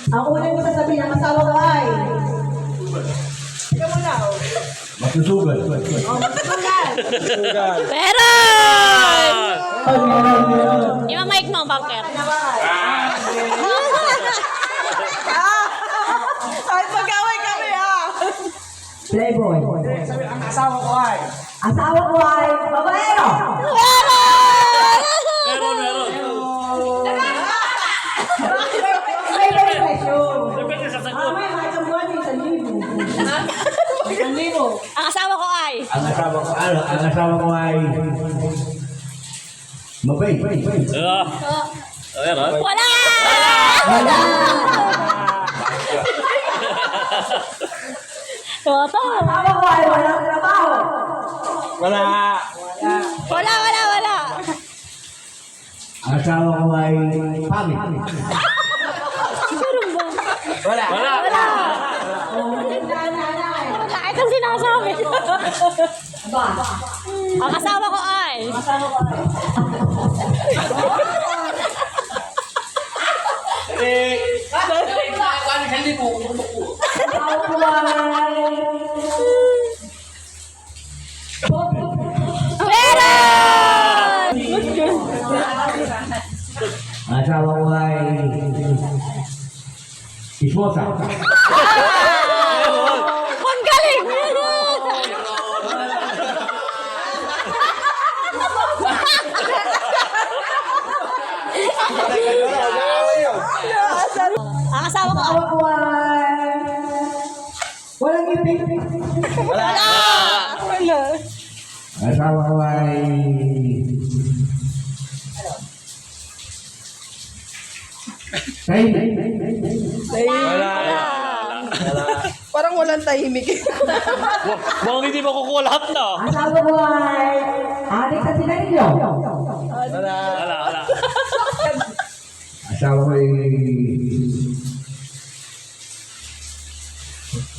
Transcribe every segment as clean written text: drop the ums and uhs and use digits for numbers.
Ang unang ko sasabihin ng asawa ko ay... Ikaw muna. Masusugal. Masusugal. Meron! Yung mic mo, bunker. Ay, pag-away kami Playboy. Sabi, ang asawa ko ay. Asawa ko ay babaero. Meron! Meron. May question. Depende sa sagot. May mga kabuhan yung 1,000. 1,000. Ang asawa ko ay... Ang asawa ko ay. Mabay. Meron. Wala! Wala. Toto! Asawa ko ay walang trabaho. Wala. Wala! Ang asawa ko ay pangit. Meron ba? Wala. Wala! Kahit ang sinasabi. Ba? Ang asawa ko ay... Asawa ko ay... Meron! Ang asawa ko ay. Ismosa. Ang galing! Ang asawa ko ay... Asawa ko ay... Walang ipin. Wala! Ang asawa ko ay. Wala! Parang walang tahimik. Mukhang hindi makukuha lahat na. Asawa ko ay... Adik sa sinanilyo. Wala. Asawa ko ay.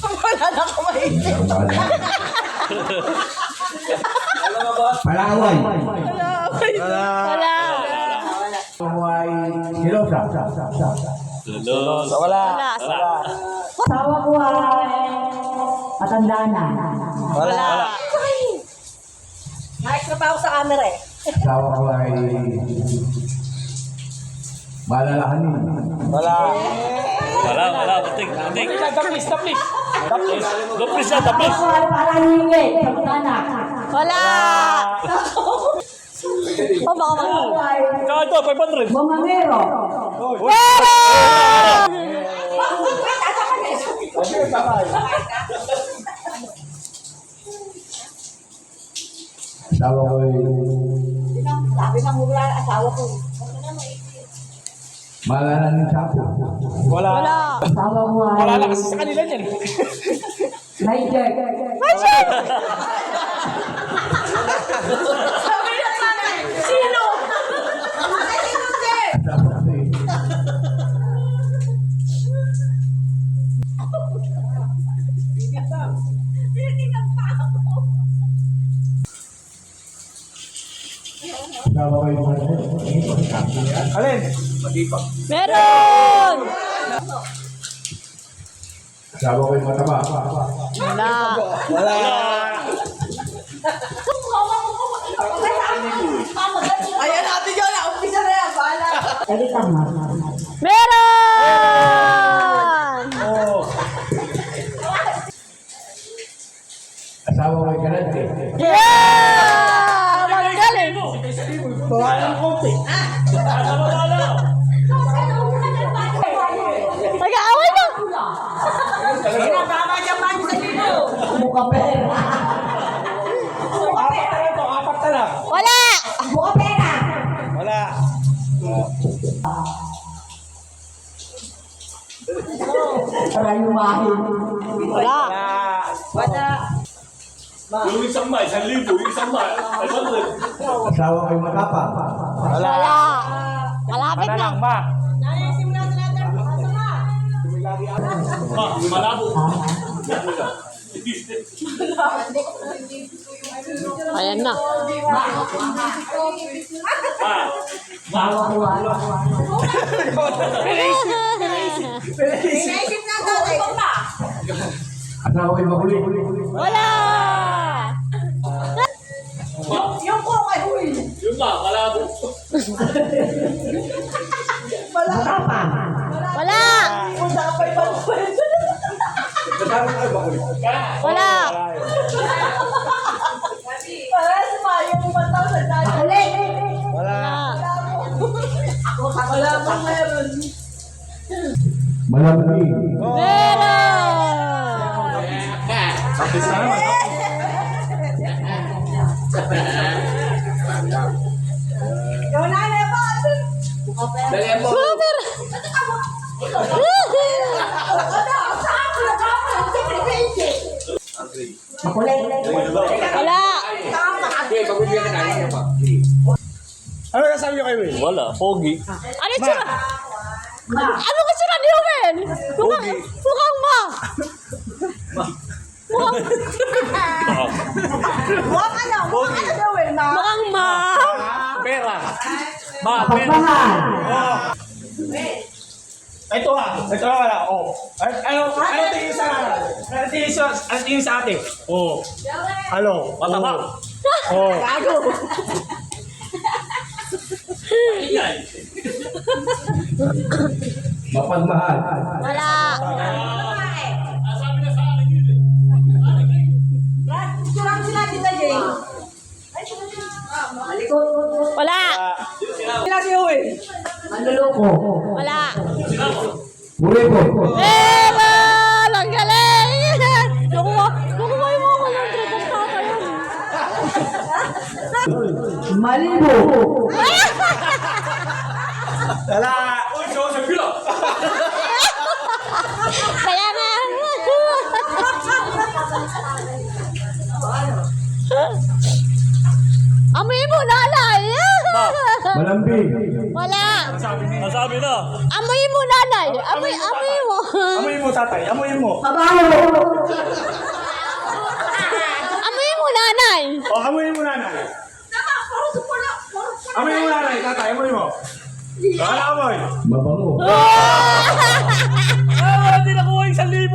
Wala na ako maisip. Palaway. Wala! Palaway. Silosa. Lulus. Wala! Asawa ko ay... Matanda na. Wala! Naextra pa ako sa camera eh. Asawa ko ay. Malalahanin. Wala. Pating. Taplis. Taplis na, taplis. Asawa ko ay paraningit. Pagtanak. Wala! Oh, baka mag... Kado, 500. Mamangero. Meron! Asawa ko ay. Sabi ng mula, asawa ko. Malalahanin sapo. Wala. Asawa ko ay... Wala lang kasi sa kanila niyan. Hijack. Sabi niya sa akin, sino? Asawa ko ay. Asawa ko ay. Alin? Meron! Asawa ko ay mataba. Wala! Ayan natin yun, umpisa na yan, bahala. Salita mo. Meron! Asawa ko ay galante. Yeah! Magaling! Nag-aaway na! Baka dyan man sa dito. Mukha pera. Wala! Mukha pera. Para yumahin. Wala! Yung isang ma, 1,000. Yung isang ma, 500. Asawa ko ay matapang. Wala! Malapit na! Simula sa lahat ng masama. Malabo. Ayan na. Ma. Naisip na tatay. Asawa ko'y mahuli. Wala! Yung ko kay Huy. Yung nga, kalabo. Wala ka pa. Wala! Wala ka pa ibang kwento. Asawa ko'y mahuli. Wala! Para sumayo mo matang sa dati. Ulit. Wala! Wala pang meron. Malamig. Meron! Tapos na naman. Yung nanay pa. Super! Wala! Ano nasabi niyo kay Will? Wala, pogi. Ano yung tsura? Ano ka tsura ni Owen? Mukhang ma! Huwag ano gawin, ma? Mukhang ma! Pera. Pera. Ito wala. Oh. Ano tingin sa ate? Oh. Ano? Mataba. Oh. Gago! Ingay. Mapagmahal. Wala! Sabi na sa akin yun eh. Kurang sila kita, Jay. Wala! Sila si Huy. Manluloko. Wala! Huli po. Meron! Ang galing! Nakuha yung mga walang tribang tata yun. Malibo. Wala. Uy, siya sa pila. Kaya nga! Amoy mo, nanay! Malambing. Wala! Nasabi na. Amoy mo, nanay! Amoy mo! Amoy mo, tatay. Amoy mo. Mabaho. Amoy mo, nanay! Oh, amoy mo, nanay. Amoy mo, nanay. Tatay, amoy mo. Wala amoy. Mabango. Ah! Ah, wala din nakuha yung 1,000.